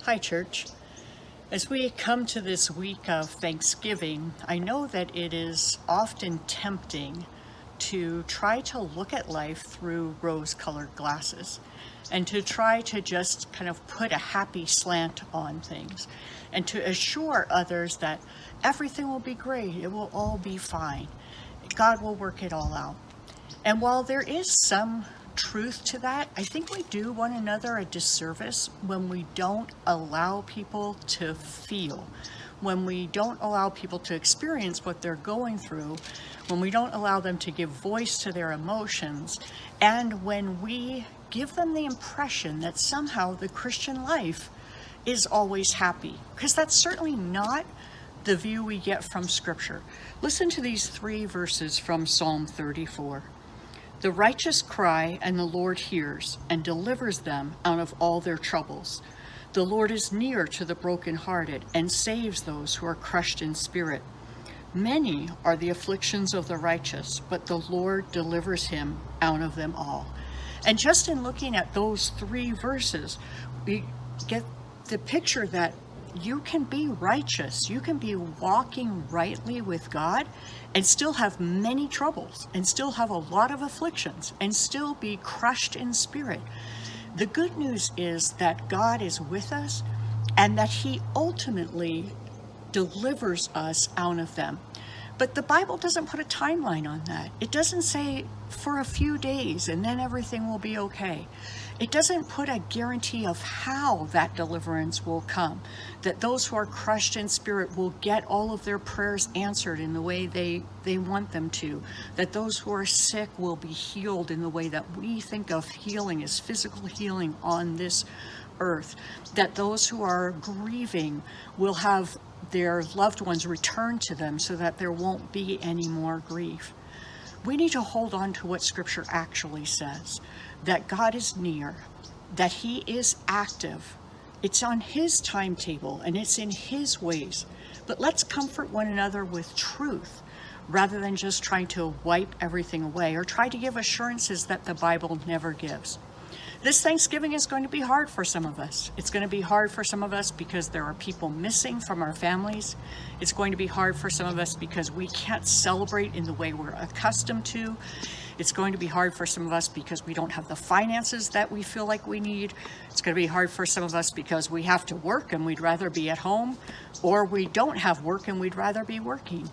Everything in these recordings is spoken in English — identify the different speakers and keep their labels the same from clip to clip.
Speaker 1: Hi, church. As we come to this week of Thanksgiving, I know that it is often tempting to try to look at life through rose-colored glasses and to try to just kind of put a happy slant on things and to assure others that everything will be great, it will all be fine, God will work it all out. And while there is some truth to that, I think we do one another a disservice when we don't allow people to feel, when we don't allow people to experience what they're going through, when we don't allow them to give voice to their emotions, and when we give them the impression that somehow the Christian life is always happy, because that's certainly not the view we get from Scripture. Listen to these 3 verses from Psalm 34. The righteous cry, and the Lord hears and delivers them out of all their troubles. The Lord is near to the brokenhearted and saves those who are crushed in spirit. Many are the afflictions of the righteous, but the Lord delivers him out of them all. And just in looking at those 3 verses, we get the picture that you can be righteous, you can be walking rightly with God and still have many troubles and still have a lot of afflictions and still be crushed in spirit. The good news is that God is with us and that he ultimately delivers us out of them. But the Bible doesn't put a timeline on that. It doesn't say for a few days and then everything will be okay. It doesn't put a guarantee of how that deliverance will come, that those who are crushed in spirit will get all of their prayers answered in the way they want them to, that those who are sick will be healed in the way that we think of healing as physical healing on this earth, that those who are grieving will have their loved ones return to them so that there won't be any more grief. We need to hold on to what Scripture actually says, that God is near, that he is active. It's on his timetable and it's in his ways. But let's comfort one another with truth rather than just trying to wipe everything away or try to give assurances that the Bible never gives. This Thanksgiving is going to be hard for some of us. It's going to be hard for some of us because there are people missing from our families. It's going to be hard for some of us because we can't celebrate in the way we're accustomed to. It's going to be hard for some of us because we don't have the finances that we feel like we need. It's going to be hard for some of us because we have to work and we'd rather be at home, or we don't have work and we'd rather be working.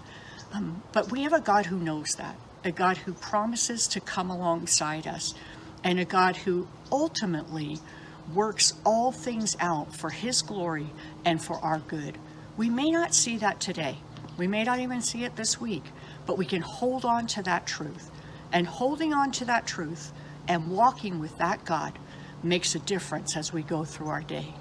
Speaker 1: But we have a God who knows that, a God who promises to come alongside us, and a God who ultimately works all things out for his glory and for our good. We may not see that today. We may not even see it this week, but we can hold on to that truth. And holding on to that truth and walking with that God makes a difference as we go through our day.